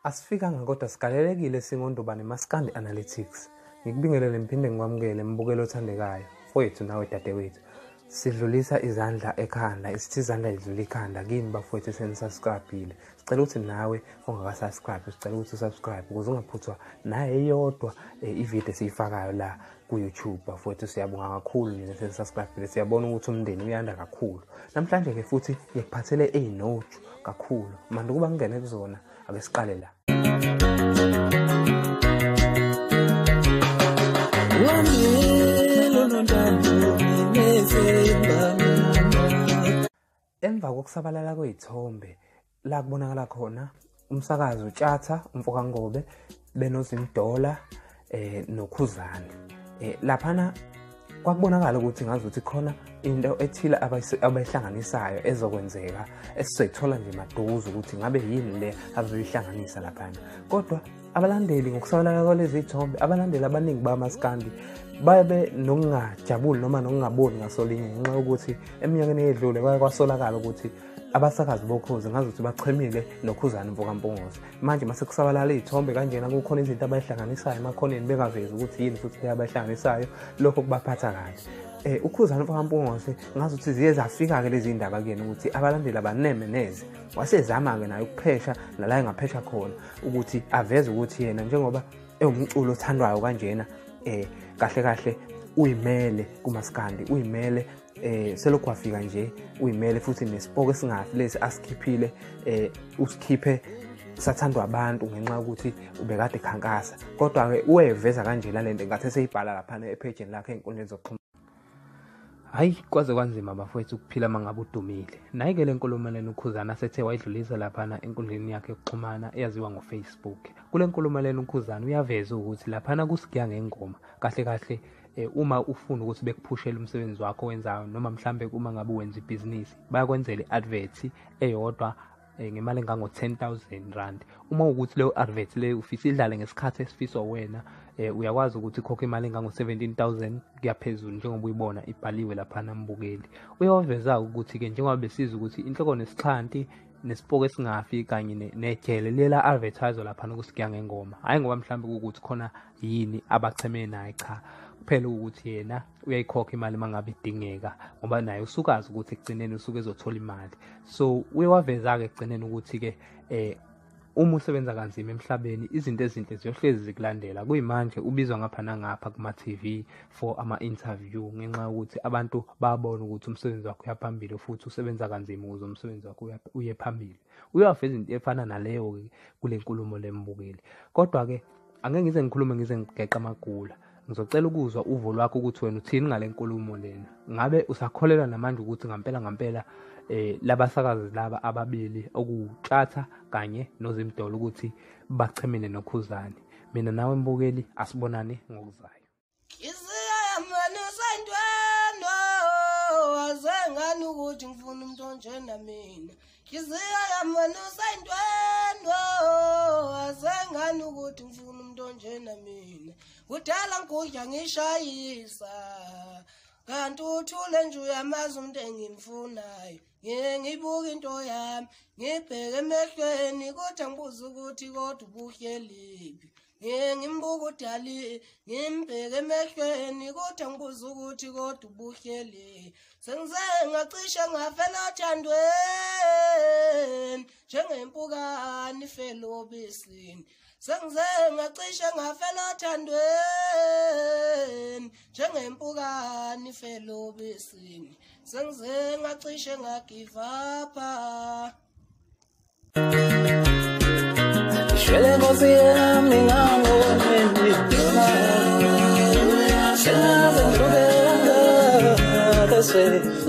Asifikanga kodwa sigalelekile Singondobane Maskandi Analytics. Ngikubingelele ngiphinde ngikwamukele mbukelo othandekayo. Mfowethu nawe dadewethu. Sidlulisa izandla ekhanda, isithi izandla lidlula ikhanda kimi bafowethu senisubscribeile. Sicela ukuthi nawe ongaka-subscribe, sicela ukuthi usubscribe ukuze ungaphuthwa naye eyodwa ivideo esiyifakayo la ku YouTube bafowethu. Siyabonga kakhulu nina senisubscribe. Siyabona ukuthi umndeni uyanda kakhulu. Namhlanje ke futhi ngikuphathele note kakhulu. Manje kuba ngene kuzona ake siqale la. Emva kokusabalala kwezithombe la kubonakala khona umsakazi uTshatha uMfokangobe benoZimdola noKhuzani. Laphana kwakubonakala ukuthi ngazuthi khona into ethile abayihlanganisayo ezokwenzeka esizoyithola nje maduze ukuthi ngabe yini le ababeyihlanganisa laphana. Kodwa abalandeli ngokusabalala kwalezi zithombe, abalandeli abaningi bamaskandi babe nokungajabuli noma nokungaboni ngasolinye ngenxa yokuthi eminyakeni edlule kwasolakala ukuthi abasakazi bokhozi ngazuthi bachemile noKhuzani Mfokampongozi. Manje mase kusabalala izithombe kanjena kukhona izinto abayihlanganisayo emakhoneni bengavezi ukuthi yini futhi abayihlanganisayo, lokho kubaphatha kahle. uKhuzani Mfokampongozi ngazuthi ziye zafika ke lezi indaba kuyena ukuthi abalandeli abaneme neze wasezama ke nayo ukuphesha nala engaphesha khona ukuthi aveze ukuthi yena njengoba ewumculo othandwayo kanjena kahle kahle uyimele kumaskandi, uyimele selokhu wafika nje uyimele futhi nesipoko esingafi lesi asikhiphile usikhiphe sathandwa abantu ngenxa ukuthi ubekade khankasa. Kodwa ke uyeveza kanje la lento ngathi seyibhala lapha epage lakhe enkundleni zokuxhumana. Hayi kwaze kwanzima bafowethu ukuphila mangabe udumile. Nayi ke lenkulumo lena uKhuzani asethe wayidlulisa lapha enkundleni yakhe yokuxhumana eyaziwa ngoFacebook. Kule nkulumo lena uKhuzani uyaveza ukuthi lapha kusigiya ngengoma kahle kahle uma ufuna ukuthi bekuphushele umsebenzi wakho wenzayo noma mhlambe uma ngabe wenza ibhizinisi bayakwenzela iadvert eyodwa ngemali engango 10,000 rand. Uma ukuthi leyo advert le ufisa idlale ngesikhathi esifiswa wena uyakwazi ukuthi khokhe imali engango 17,000 kuyaphezulu njengoba uyibona ibhaliwe lapha nambukeli. Uyawaveza ukuthi ke njengoba besiza ukuthi inhloko nesixhanti nesipoko esingafi kanye nejele lela advertise lapha nokusigiya ngengoma. Hayi ngoba mhlambe ukuthi khona yini abacheme naye, cha kuphela ukuthi yena uyayikhokha imali mangabe idingeka ngoba naye usukazi ukuthi ekugcineni usuke ezothola imali. So uyawaveza ke ekugcineni ukuthi ke uma usebenza kanzima emhlabeni izinto ezinhle ziyohlezi zikulandela. Kuyimanje ubizwa ngapha nangapha kuma TV for ama interview ngenxa ukuthi abantu babona ukuthi umsebenzi wakho uyaphambili futhi usebenza kanzima ukuze umsebenzi wakho uye phambili. Uyaveza into efana naleyo kule nkulumo lembukeli. Kodwa ke angeke ngize ngikhulume ngize ngigeqa amagula. Ngizocela ukuzwa uvo lwakho ukuthi wena uthini ngale nkulumo lena. Ngabe usakholelwa namanje ukuthi ngampela labasakazi laba ababili okuTshatha kanye noZimdola ukuthi bachemene noKhuzani? Mina nawe mbukeli asibonane ngokuzayo. Azengani ukuthi ngifuna umuntu onjena mina. Ngiziya yamana usayintwendo azengani ukuthi ngifuna umuntu onjena mina. Kudala ngikudla ngishayisa kanti uthule nje uyamazi umuntu engimfunayo. Ngibuka into yami ngibheke emehlweni kodwa ngibuza ukuthi kodwa ubuhleliphi. Ngimbuka udali ngimbheke emehlweni kodwa ngibuza ukuthi kodwa ubuhleli. Sengize ngacishe ngafela othandweni njengempukane ifela obisini. Sengize ngacishe ngafela othandweni njengempukane ifela obisini. Sengize ngacishe ngagive up. Shele ngozi yami ngangone Shele ngozi yami ngangone